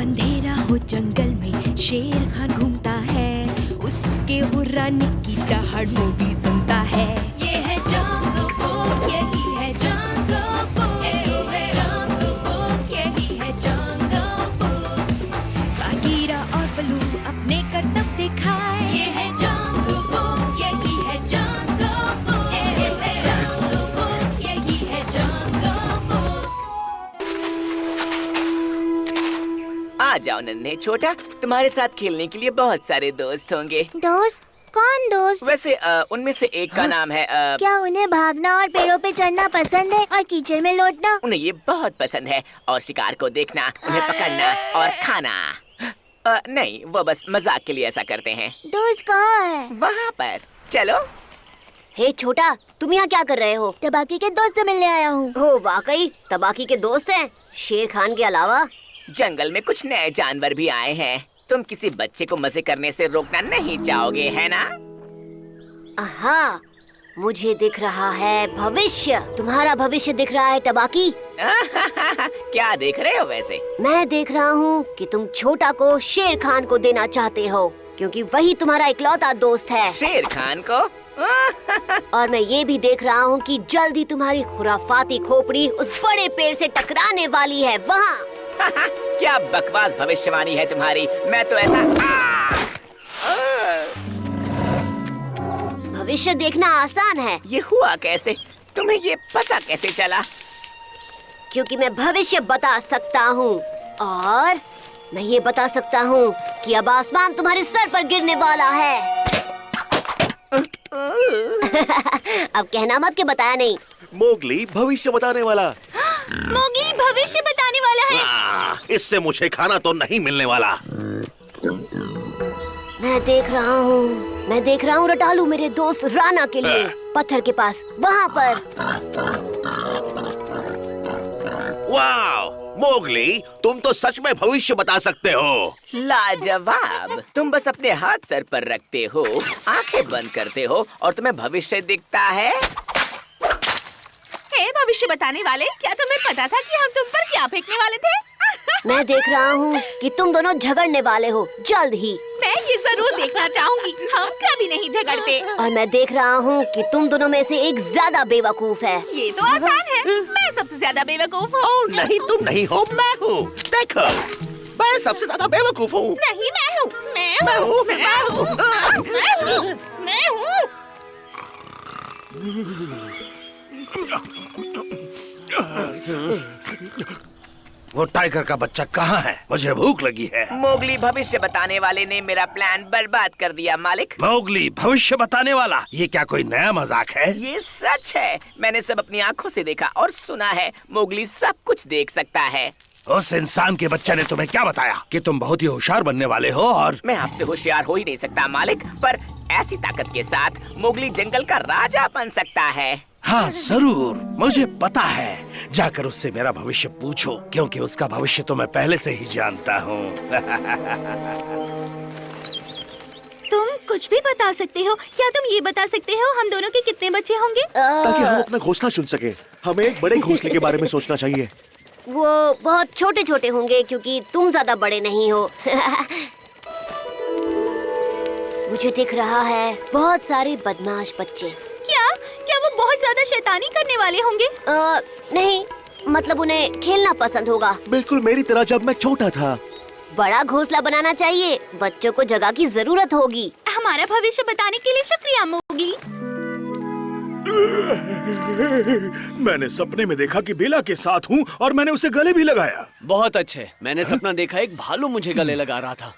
अंधेरा हो जंगल में शेर खान घूमता है, उसके हुर्राने की दहाड़ मोगली सुनता है। ये है जंगल बुक, यही है जंगल बुक, जंगल बुक, यही है जंगल बुक। बागीरा और बलू अपने करतब दिखाए, ये है जंगल बुक, यही है जंगल बुक, जंगल बुक, यही है जंगल बुक। आ जाओ नन्हे छोटा, तुम्हारे साथ खेलने के लिए बहुत सारे दोस्त होंगे। दोस्त? कौन दोस्त? वैसे उनमें से एक का नाम है क्या उन्हें भागना और पेड़ों पे चढ़ना पसंद है और कीचड़ में लौटना? उन्हें ये बहुत पसंद है और शिकार को देखना, उन्हें पकड़ना और खाना। नहीं, वो बस मजाक के लिए ऐसा करते हैं। दोस्त कहाँ है? वहाँ पर चलो। हे छोटा, तुम यहाँ क्या कर रहे हो? तबाकी के दोस्त से मिलने आया हूँ। हो वाकई तबाकी के दोस्त हैं? शेर खान के अलावा? जंगल में कुछ नए जानवर भी आए हैं। तुम किसी बच्चे को मजे करने से रोकना नहीं चाहोगे, है ना? आहा, मुझे दिख रहा है भविष्य। तुम्हारा भविष्य दिख रहा है तबाकी। क्या देख रहे हो वैसे? मैं देख रहा हूँ कि तुम छोटा को शेर खान को देना चाहते हो, क्योंकि वही तुम्हारा इकलौता दोस्त है। शेर खान को? और मैं ये भी देख रहा हूँ कि जल्द ही तुम्हारी खुराफाती खोपड़ी उस बड़े पेड़ से टकराने वाली है। वहाँ क्या बकवास भविष्यवाणी है तुम्हारी। मैं तो ऐसा भविष्य देखना आसान है। ये हुआ कैसे? तुम्हें ये पता कैसे चला? क्योंकि मैं भविष्य बता सकता हूँ, और मैं ये बता सकता हूँ कि अब आसमान तुम्हारे सर पर गिरने वाला है। अब कहना मत कि बताया नहीं। मोगली भविष्य बताने वाला। मोगली भविष्य बताने वाला है। इससे मुझे खाना तो नहीं मिलने वाला। मैं देख रहा हूँ रटालू मेरे दोस्त राना के लिए पत्थर के पास, वहाँ पर। वाह मोगली, तुम तो सच में भविष्य बता सकते हो। लाजवाब। तुम बस अपने हाथ सर पर रखते हो, आंखें बंद करते हो और तुम्हें भविष्य दिखता है। हे भविष्य बताने वाले, क्या तुम्हें पता था कि हम तुम पर क्या फेंकने वाले थे? मैं देख रहा हूँ कि तुम दोनों झगड़ने वाले हो जल्द ही। मैं ये जरूर देखना चाहूंगी। हम कभी नहीं झगड़ते। और मैं देख रहा हूँ कि तुम दोनों में से एक ज्यादा बेवकूफ है। ये तो आसान है। मैं सबसे ज्यादा बेवकूफ हूँ। ओह नहीं, तुम नहीं हो, मैं हूँ। देखो, मैं सबसे ज्यादा बेवकूफ हूँ। नहीं, मैं हूँ। मैं हूँ। मैं हूँ। वो टाइगर का बच्चा कहाँ है? मुझे भूख लगी है। मोगली भविष्य बताने वाले ने मेरा प्लान बर्बाद कर दिया मालिक। मोगली भविष्य बताने वाला, ये क्या कोई नया मजाक है? ये सच है। मैंने सब अपनी आंखों से देखा और सुना है। मोगली सब कुछ देख सकता है। उस इंसान के बच्चे ने तुम्हें क्या बताया कि तुम बहुत ही होशियार बनने वाले हो? और मैं आपसे होशियार हो ही नहीं सकता मालिक, पर ऐसी ताकत के साथ मोगली जंगल का राजा बन सकता है। हाँ जरूर, मुझे पता है। जाकर उससे मेरा भविष्य पूछो, क्योंकि उसका भविष्य तो मैं पहले से ही जानता हूँ। तुम कुछ भी बता सकते हो। क्या तुम ये बता सकते हो हम दोनों के कितने बच्चे होंगे? ताकि हम अपना घोंसला चुन सके। हमें एक बड़े घोंसले के बारे में सोचना चाहिए। वो बहुत छोटे छोटे होंगे, क्योंकि तुम ज्यादा बड़े नहीं हो। मुझे दिख रहा है बहुत सारे बदमाश बच्चे। क्या वो बहुत ज्यादा शैतानी करने वाले होंगे? नहीं, मतलब उन्हें खेलना पसंद होगा। बिल्कुल मेरी तरह जब मैं छोटा था। बड़ा घोंसला बनाना चाहिए, बच्चों को जगह की जरूरत होगी। हमारा भविष्य बताने के लिए शुक्रिया मोगली। मैंने सपने में देखा कि बेला के साथ हूँ और मैंने उसे गले भी लगाया। बहुत अच्छे। मैंने सपना देखा एक भालू मुझे गले लगा रहा था।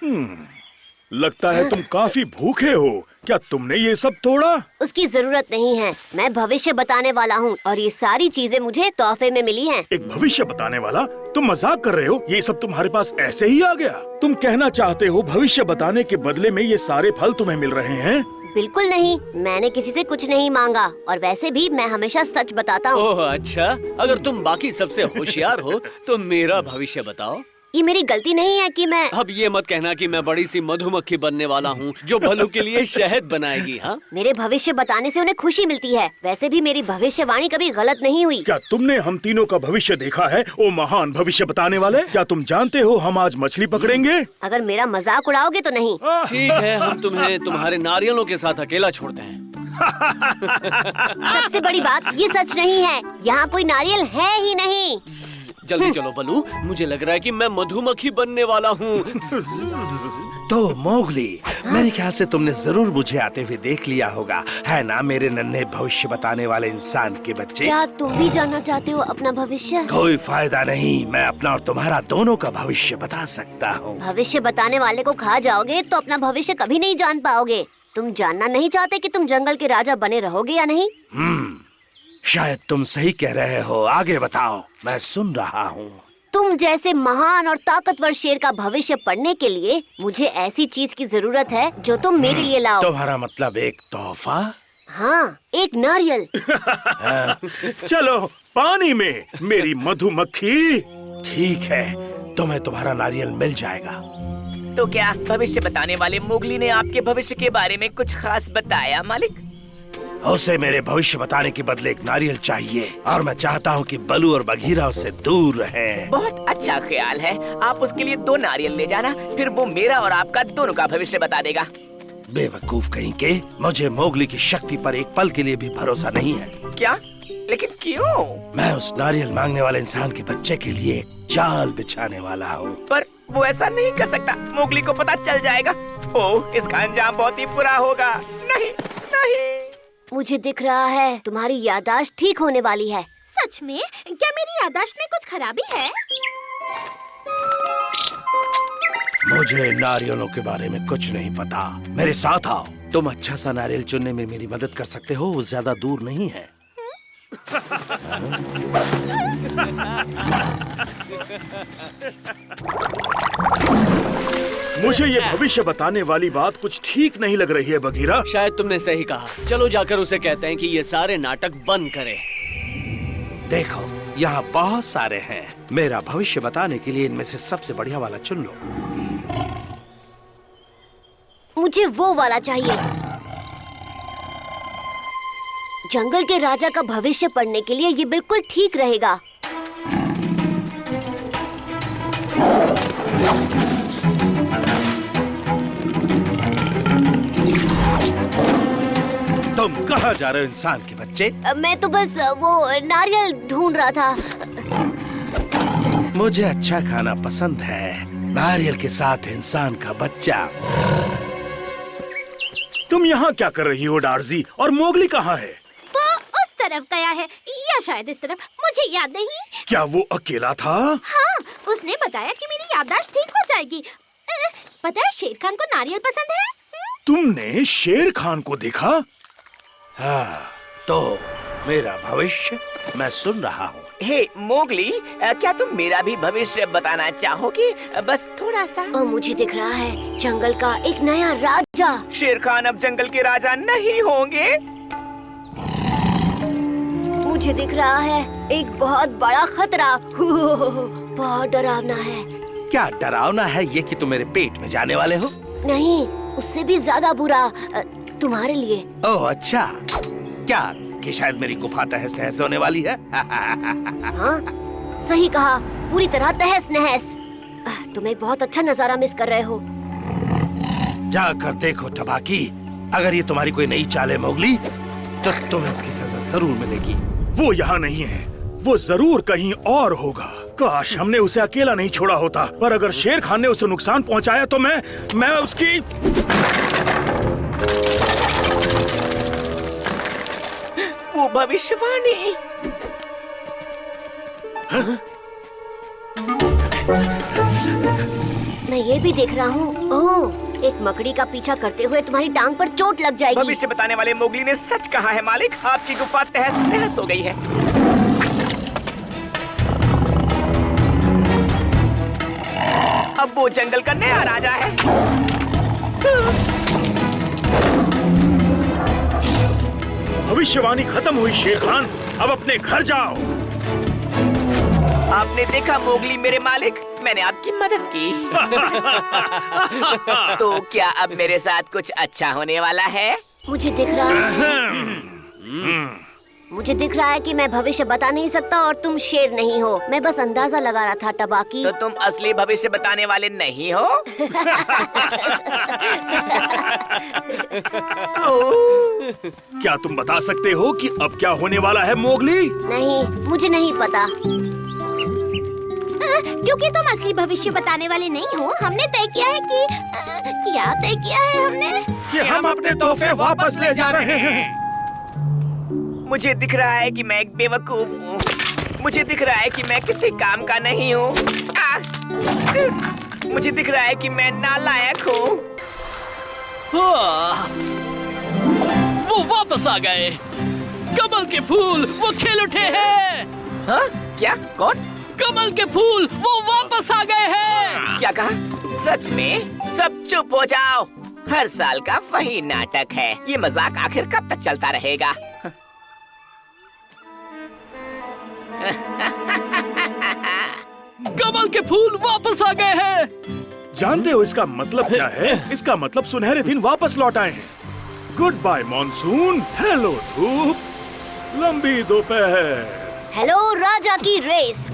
लगता है तुम काफी भूखे हो। क्या तुमने ये सब तोड़ा? उसकी जरूरत नहीं है। मैं भविष्य बताने वाला हूँ और ये सारी चीजें मुझे तोहफे में मिली हैं। एक भविष्य बताने वाला? तुम मजाक कर रहे हो? ये सब तुम्हारे पास ऐसे ही आ गया? तुम कहना चाहते हो भविष्य बताने के बदले में ये सारे फल तुम्हें मिल रहे हैं? बिल्कुल नहीं, मैंने किसी से कुछ नहीं मांगा, और वैसे भी मैं हमेशा सच बताता हूँ। ओह अच्छा, अगर तुम बाकी सबसे होशियार हो तो मेरा भविष्य बताओ। ये मेरी गलती नहीं है कि मैं अब ये मत कहना कि मैं बड़ी सी मधुमक्खी बनने वाला हूँ जो भलू के लिए शहद बनाएगी। हाँ, मेरे भविष्य बताने से उन्हें खुशी मिलती है। वैसे भी मेरी भविष्यवाणी कभी गलत नहीं हुई। क्या तुमने हम तीनों का भविष्य देखा है, ओ महान भविष्य बताने वाले? क्या तुम जानते हो हम आज मछली पकड़ेंगे? अगर मेरा मजाक उड़ाओगे तो नहीं। ठीक है, हम तुम्हें तुम्हारे नारियलों के साथ अकेला छोड़ते हैं। सबसे बड़ी बात ये सच नहीं है, यहाँ कोई नारियल है ही नहीं। जल्दी चलो बलू, मुझे लग रहा है कि मैं मधुमक्खी बनने वाला हूँ। तो मोगली, मेरे ख्याल से तुमने जरूर मुझे आते हुए देख लिया होगा, है ना मेरे नन्हे भविष्य बताने वाले इंसान के बच्चे? क्या तुम भी जानना चाहते हो अपना भविष्य? कोई फायदा नहीं, मैं अपना और तुम्हारा दोनों का भविष्य बता सकता हूँ। भविष्य बताने वाले को खा जाओगे तो अपना भविष्य कभी नहीं जान पाओगे। तुम जानना नहीं चाहते कि तुम जंगल के राजा बने रहोगे या नहीं? शायद तुम सही कह रहे हो, आगे बताओ, मैं सुन रहा हूँ। तुम जैसे महान और ताकतवर शेर का भविष्य पढ़ने के लिए मुझे ऐसी चीज की जरूरत है जो तुम मेरे लिए लाओ। तुम्हारा मतलब एक तोहफा? हाँ, एक नारियल। चलो पानी में मेरी मधुमक्खी। ठीक है, तुम्हें तुम्हारा नारियल मिल जाएगा। तो क्या भविष्य बताने वाले मोगली ने आपके भविष्य के बारे में कुछ खास बताया मालिक? उसे मेरे भविष्य बताने के बदले एक नारियल चाहिए और मैं चाहता हूँ कि बलू और बघीरा उससे दूर रहें। बहुत अच्छा ख्याल है, आप उसके लिए 2 नारियल ले जाना, फिर वो मेरा और आपका दोनों का भविष्य बता देगा। बेवकूफ कहीं के, मुझे मोगली की शक्ति पर एक पल के लिए भी भरोसा नहीं है। क्या? लेकिन क्यों? मैं उस नारियल मांगने वाले इंसान के बच्चे के लिए एक जाल बिछाने वाला हूँ। पर वो ऐसा नहीं कर सकता, मोगली को पता चल जाएगा। ओह, इसका अंजाम बहुत ही बुरा होगा। नहीं नहीं, मुझे दिख रहा है तुम्हारी याददाश्त ठीक होने वाली है। सच में? क्या मेरी याददाश्त में कुछ खराबी है? मुझे नारियलों के बारे में कुछ नहीं पता, मेरे साथ आओ। तुम अच्छा सा नारियल चुनने में मेरी मदद कर सकते हो, वो ज्यादा दूर नहीं है। मुझे ये भविष्य बताने वाली बात कुछ ठीक नहीं लग रही है बघीरा। शायद तुमने सही कहा। चलो जाकर उसे कहते हैं कि ये सारे नाटक बंद करे। देखो, यहाँ बहुत सारे हैं, मेरा भविष्य बताने के लिए इनमें से सबसे बढ़िया वाला चुन लो। मुझे वो वाला चाहिए। जंगल के राजा का भविष्य पढ़ने के लिए ये बिल्कुल ठीक रहेगा। तुम कहाँ जा रहे हो इंसान के बच्चे? मैं तो बस वो नारियल ढूंढ रहा था। मुझे अच्छा खाना पसंद है, नारियल के साथ इंसान का बच्चा। तुम यहाँ क्या कर रही हो डार्जी, और मोगली कहाँ है? वो उस तरफ गया है या शायद इस तरफ, मुझे याद नहीं। क्या वो अकेला था? हाँ, उसने बताया कि मेरी याददाश्त ठीक हो जाएगी। पता है शेर खान को नारियल पसंद है। तुमने शेर खान को देखा? हाँ, तो मेरा भविष्य मैं सुन रहा हूँ। हे मोगली, क्या तुम मेरा भी भविष्य बताना चाहोगे? बस थोड़ा सा। मुझे दिख रहा है जंगल का एक नया राजा। शेर खान अब जंगल के राजा नहीं होंगे। मुझे दिख रहा है एक बहुत बड़ा खतरा। बहुत डरावना है। क्या डरावना है ये कि तुम मेरे पेट में जाने वाले हो? नहीं, उससे भी ज्यादा बुरा तुम्हारे लिए। ओह अच्छा, क्या कि शायद मेरी गुफा तहस नहस होने वाली है? हाँ, सही कहा, पूरी तरह तहस नहस। तुम एक बहुत अच्छा नजारा मिस कर रहे हो। जाकर देखो टबाकी, अगर ये तुम्हारी कोई नई चाल है मोगली, तो तुम्हें इसकी सजा जरूर मिलेगी। वो यहाँ नहीं है, वो जरूर कहीं और होगा। काश हमने उसे अकेला नहीं छोड़ा होता, पर अगर शेर खान ने उसे नुकसान पहुँचाया तो मैं उसकी वो भविष्यवाणी। मैं ये भी देख रहा हूँ, ओह, एक मकड़ी का पीछा करते हुए तुम्हारी टांग पर चोट लग जाएगी। भविष्य बताने वाले मोगली ने सच कहा है मालिक, आपकी गुफा तहस नहस हो गई है। अब वो जंगल का नया राजा है। भविष्यवाणी खत्म हुई शेर खान, अब अपने घर जाओ। आपने देखा मोगली मेरे मालिक, मैंने आपकी मदद की। तो क्या अब मेरे साथ कुछ अच्छा होने वाला है? मुझे दिख रहा है कि मैं भविष्य बता नहीं सकता और तुम शेर नहीं हो। मैं बस अंदाजा लगा रहा था टबाकी। तो तुम असली भविष्य बताने वाले नहीं हो? क्या तुम बता सकते हो कि अब क्या होने वाला है मोगली? नहीं, मुझे नहीं पता। क्योंकि तुम असली भविष्य बताने वाले नहीं हो, हमने तय किया है कि क्या तय किया है हमने? कि हम अपने तोहफे वापस ले जा रहे हैं। मुझे दिख रहा है कि मैं एक बेवकूफ हूँ। मुझे दिख रहा है कि मैं किसी काम का नहीं हूँ। मुझे दिख रहा है कि मैं नालायक हूँ। वो वापस आ गए। कमल के फूल वो खिल उठे हैं। हाँ? क्या? कौन? कमल के फूल वो वापस आ गए हैं। क्या कहा? सच में? सब चुप हो जाओ। हर साल का वही नाटक है। ये मजाक आखिर कब तक चलता रहेगा? कमल के फूल वापस आ गए हैं। जानते हो इसका मतलब क्या है? इसका मतलब सुनहरे दिन वापस लौट आए हैं। गुड बाय मॉनसून, हेलो धूप, लंबी दोपहर, हेलो राजा की रेस।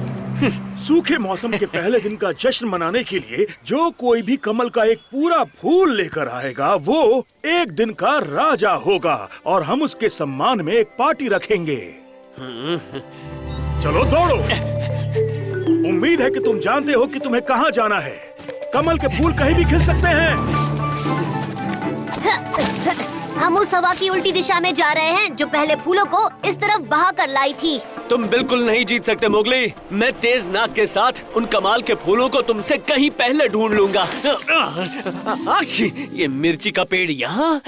सूखे मौसम के पहले दिन का जश्न मनाने के लिए जो कोई भी कमल का एक पूरा फूल लेकर आएगा वो एक दिन का राजा होगा और हम उसके सम्मान में एक पार्टी रखेंगे। चलो दौड़ो। उम्मीद है कि तुम जानते हो कि तुम्हें कहाँ जाना है। कमल के फूल कहीं भी खिल सकते हैं। हम उस हवा की उल्टी दिशा में जा रहे हैं जो पहले फूलों को इस तरफ बहा कर लाई थी। तुम बिल्कुल नहीं जीत सकते मोगली। मैं तेज नाक के साथ उन कमाल के फूलों को तुमसे कहीं पहले ढूंढ लूंगा। ये मिर्ची का पेड़ यहाँ।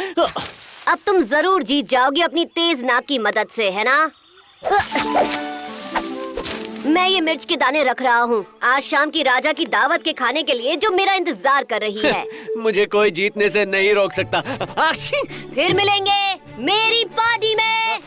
अब तुम जरूर जीत जाओगे अपनी तेज नाक की मदद से, है ना? मैं ये मिर्च के दाने रख रहा हूँ आज शाम की राजा की दावत के खाने के लिए जो मेरा इंतजार कर रही है। मुझे कोई जीतने से नहीं रोक सकता। फिर मिलेंगे मेरी पार्टी में।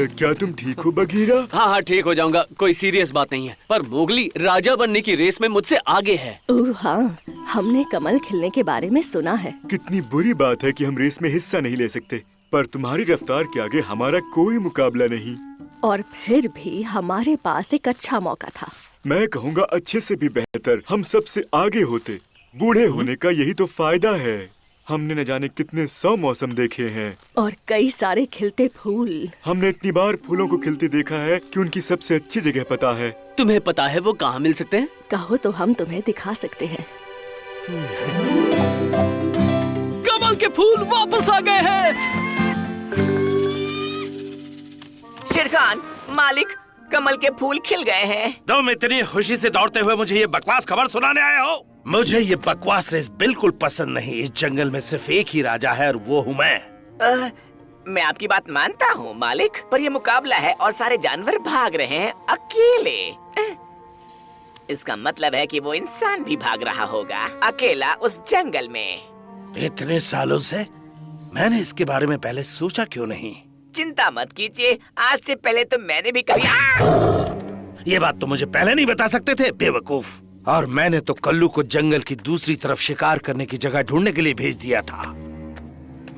क्या तुम ठीक हो बगीरा? हाँ हाँ ठीक हो जाऊंगा, कोई सीरियस बात नहीं है। पर मोगली राजा बनने की रेस में मुझसे आगे है। हाँ, हमने कमल खिलने के बारे में सुना है। कितनी बुरी बात है कि हम रेस में हिस्सा नहीं ले सकते, पर तुम्हारी रफ्तार के आगे हमारा कोई मुकाबला नहीं। और फिर भी हमारे पास एक अच्छा मौका था। मैं कहूँगा अच्छे से भी बेहतर हम सबसे आगे होते। बूढ़े होने का यही तो फायदा है। हमने न जाने कितने 100 मौसम देखे हैं और कई सारे खिलते फूल। हमने इतनी बार फूलों को खिलते देखा है कि उनकी सबसे अच्छी जगह पता है। तुम्हें पता है वो कहाँ मिल सकते हैं? कहो तो हम तुम्हें दिखा सकते हैं। कमल के फूल वापस आ गए हैं। शेर खान, मालिक, कमल के फूल खिल गए हैं। तुम इतनी खुशी से दौड़ते हुए मुझे ये बकवास खबर सुनाने आए हो? मुझे ये बकवास रेस बिल्कुल पसंद नहीं। इस जंगल में सिर्फ एक ही राजा है और वो हूँ मैं। मैं आपकी बात मानता हूँ मालिक, पर ये मुकाबला है और सारे जानवर भाग रहे हैं अकेले। इसका मतलब है कि वो इंसान भी भाग रहा होगा अकेला उस जंगल में। इतने सालों से मैंने इसके बारे में पहले सोचा क्यों नहीं? चिंता मत कीजिए, आज से पहले तो मैंने भी कभी ये बात तो मुझे पहले नहीं बता सकते थे, बेवकूफ। और मैंने तो कल्लू को जंगल की दूसरी तरफ शिकार करने की जगह ढूंढने के लिए भेज दिया था।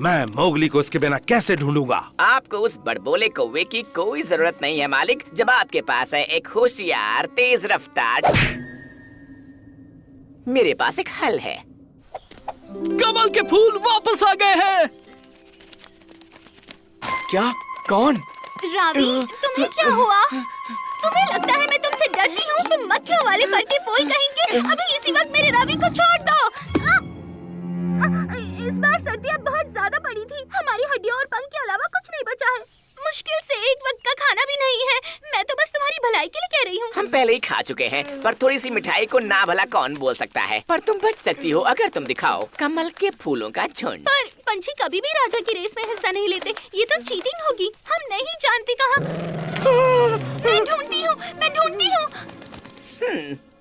मैं मोगली को उसके बिना कैसे ढूंढूंगा? आपको उस बड़बोले कौवे की कोई जरूरत नहीं है मालिक, जब आपके पास है एक होशियार तेज रफ्तार। मेरे पास एक हल है। कमल के फूल वापस आ गए हैं। क्या? कौन? रावी, तुम्हें क्या हुआ? तुम्हें लगता है मैं तुमसे डरती हूँ? तुम मक्खियों वाले फर के फूल कहेंगे। अभी इसी वक्त मेरे रावी को छोड़ दो। इस बार सर्दियाँ बहुत ज्यादा पड़ी थी। हमारी हड्डियों और पंख के अलावा कुछ नहीं बचा है। मुश्किल से एक वक्त का खाना भी नहीं है। मैं तो बस तुम्हारी भलाई के लिए कह रही हूँ। हम पहले ही खा चुके हैं, पर थोड़ी सी मिठाई को ना भला कौन बोल सकता है। पर तुम बच सकती हो अगर तुम दिखाओ कमल के फूलों का झुंड। पर पंछी कभी भी राजा की रेस में हिस्सा नहीं लेते। ये तो चीटिंग होगी। हम नहीं जानते कहाँ। मैं ढूंढती हूँ।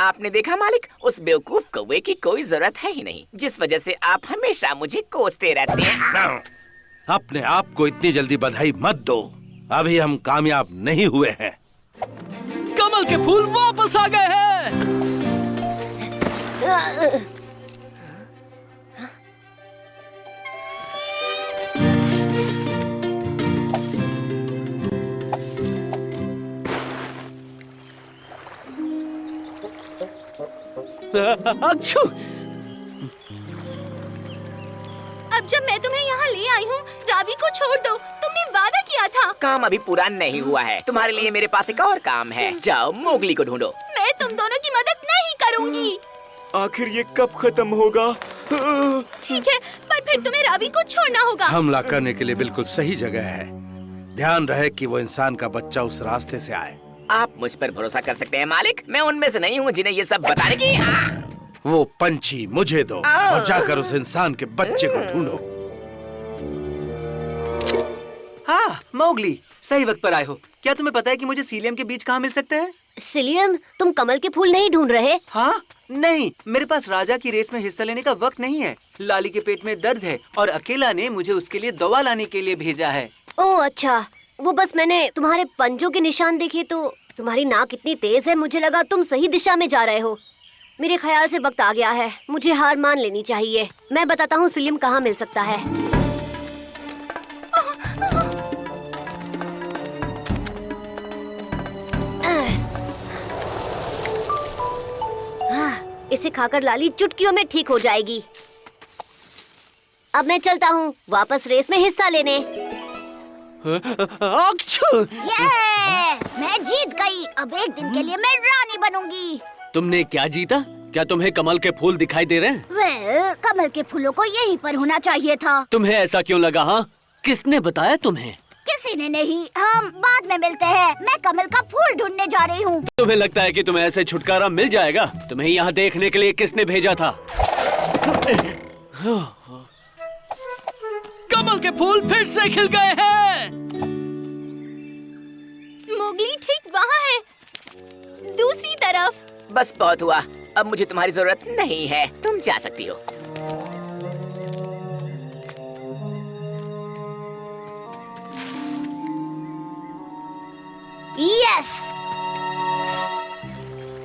आपने देखा मालिक, उस बेवकूफ कौवे की कोई जरूरत है ही नहीं, जिस वजह से आप हमेशा मुझे कोसते रहते हैं। अपने आप को इतनी जल्दी बधाई मत दो। अभी हम कामयाब नहीं हुए हैं। कमल कमल के फूल वापस आ गए हैं। अच्छू, अब जब मैं तुम्हें यहाँ ले आई हूँ, रावी को छोड़ दो। तुमने वादा किया था। काम अभी पूरा नहीं हुआ है। तुम्हारे लिए मेरे पास एक और काम है। जाओ मोगली को ढूंढो। मैं तुम दोनों की मदद नहीं करूँगी। आखिर ये कब खत्म होगा? ठीक है, पर फिर तुम्हें रावी को छोड़ना होगा। हमला करने के लिए बिल्कुल सही जगह है। ध्यान रहे कि वो इंसान का बच्चा उस रास्ते से आए। आप मुझ पर भरोसा कर सकते हैं मालिक। मैं उनमें से नहीं हूँ जिन्हें ये सब बताने की। वो पंछी मुझे दो और जाकर उस इंसान के बच्चे को ढूंढो। हाँ मोगली, सही वक्त पर आए हो। क्या तुम्हें पता है कि मुझे सीलियम के बीज कहाँ मिल सकते हैं? सिलियम, तुम कमल के फूल नहीं ढूंढ रहे? हाँ नहीं, मेरे पास राजा की रेस में हिस्सा लेने का वक्त नहीं है। लाली के पेट में दर्द है और अकेला ने मुझे उसके लिए दवा लाने के लिए भेजा है। ओह अच्छा, वो बस मैंने तुम्हारे पंजों के निशान देखे तो तुम्हारी नाक इतनी तेज है, मुझे लगा तुम सही दिशा में जा रहे हो। मेरे ख्याल से वक्त आ गया है, मुझे हार मान लेनी चाहिए। मैं बताता हूँ सिलियम कहाँ मिल सकता है। इसे खाकर लाली चुटकियों में ठीक हो जाएगी। अब मैं चलता हूँ वापस रेस में हिस्सा लेने। अच्छू, मैं जीत गई। अब एक दिन के लिए मैं रानी बनूंगी। तुमने क्या जीता? क्या तुम्हें कमल के फूल दिखाई दे रहे हैं? कमल के फूलों को यहीं पर होना चाहिए था। तुम्हें ऐसा क्यों लगा? हाँ, किसने बताया तुम्हें? किसी ने नहीं। हम बाद में मिलते हैं। मैं कमल का फूल ढूंढने जा रही हूँ। तुम्हें लगता है कि तुम्हें ऐसे छुटकारा मिल जाएगा? तुम्हें यहाँ देखने के लिए किसने भेजा था? कमल के फूल फिर से खिल गए हैं। मोगली ठीक वहाँ है, दूसरी तरफ। बस बहुत हुआ। अब मुझे तुम्हारी जरूरत नहीं है। तुम जा सकती हो। यस।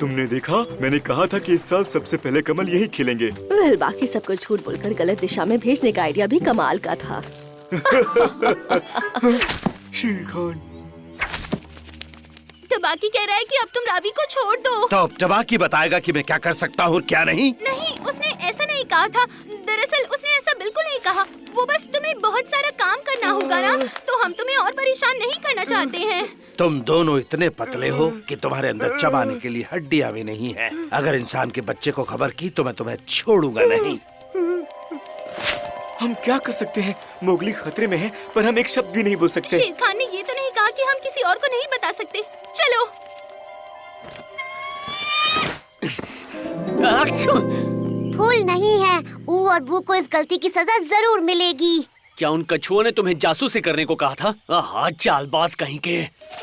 तुमने देखा, मैंने कहा था कि इस साल सबसे पहले कमल यही खिलेंगे। वेल, बाकी सबको झूठ बोलकर गलत दिशा में भेजने का आइडिया भी कमाल का था। शेर खान। टबाकी कह रहा है कि अब तुम रावी को छोड़ दो। तो अब टबाकी बताएगा कि मैं क्या कर सकता हूँ और क्या नहीं। नहीं, उसने ऐसा नहीं कहा था। दरअसल उसने ऐसा बिल्कुल नहीं कहा। वो बस तुम्हें बहुत सारा काम करना होगा ना, तो हम तुम्हें और परेशान नहीं करना चाहते हैं। तुम दोनों इतने पतले हो कि तुम्हारे अंदर चबाने के लिए हड्डियां भी नहीं है। अगर इंसान के बच्चे को खबर की तो मैं तुम्हें छोड़ूंगा नहीं। हम क्या कर सकते हैं? मोगली खतरे में है, पर हम एक शब्द भी नहीं बोल सकते। शेर खान ने ये तो नहीं कहा कि हम किसी और को नहीं बता सकते। चलो। फूल नहीं है। ऊ और बू को इस गलती की सजा जरूर मिलेगी। क्या उन कछुओं ने तुम्हें जासूसी करने को कहा था? हाँ, चालबाज कहीं के।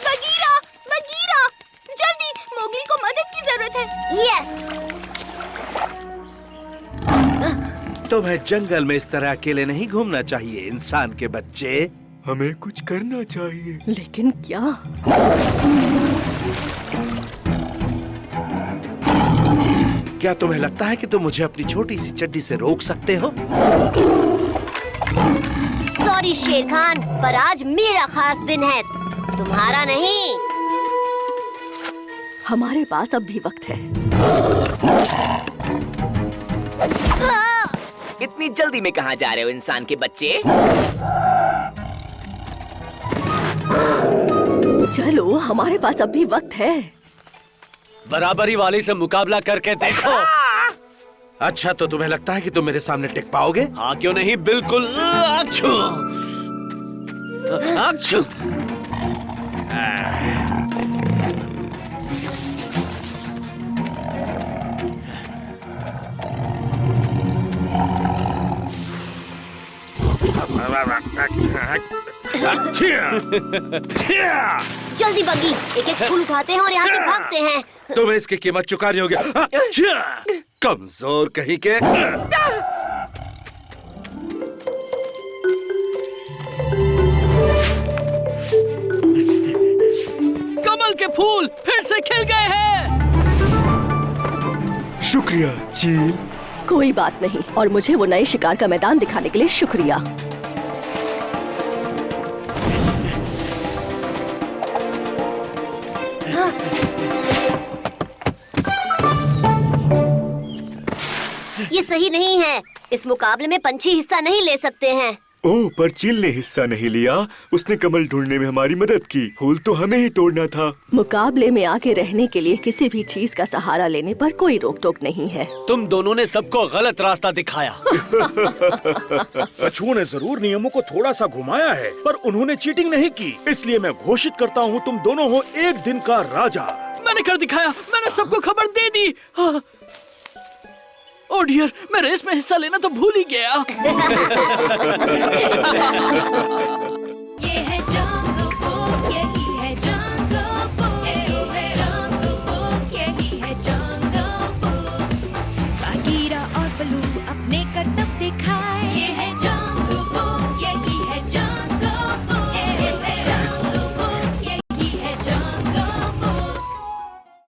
बगीरा, बगीरा, जल्दी, मोगली को मदद की जरूरत है। यस। तुम्हें जंगल में इस तरह अकेले नहीं घूमना चाहिए, इंसान के बच्चे। हमें कुछ करना चाहिए। लेकिन क्या? क्या तुम्हें लगता है कि तुम मुझे अपनी छोटी सी चड्डी से रोक सकते हो? सॉरी शेर खान, पर आज मेरा खास दिन है, तुम्हारा नहीं। हमारे पास अब भी वक्त है। इतनी जल्दी में कहाँ जा रहे हो इंसान के बच्चे? चलो, हमारे पास अब भी वक्त है। बराबरी वाले से मुकाबला करके देखो। अच्छा, तो तुम्हें लगता है कि तुम मेरे सामने टिक पाओगे? हाँ, क्यों नहीं, बिल्कुल। अच्छू, अच्छू। जल्दी बग्गी, एक एक फूल उठाते हैं और यहाँ से भागते हैं। तुम्हें इसकी कीमत चुकानी होगी। कमजोर कहीं के। कमल के फूल फिर से से खिल गए हैं। शुक्रिया चील। कोई बात नहीं, और मुझे वो नए शिकार का मैदान दिखाने के लिए शुक्रिया। ये सही नहीं है। इस मुकाबले में पंछी हिस्सा नहीं ले सकते हैं। ओह, पर चील ने हिस्सा नहीं लिया। उसने कमल ढूंढने में हमारी मदद की। फूल तो हमें ही तोड़ना था। मुकाबले में आगे रहने के लिए किसी भी चीज का सहारा लेने पर कोई रोक टोक नहीं है। तुम दोनों ने सबको गलत रास्ता दिखाया। कछुओं ने जरूर नियमों को थोड़ा सा घुमाया है, पर उन्होंने चीटिंग नहीं की। इसलिए मैं घोषित करता हूँ, तुम दोनों हो एक दिन का राजा। मैंने कर दिखाया, मैंने सबको खबर दे दी। हाँ। ओह डियर, मैं रेस में हिस्सा लेना तो भूल ही गया।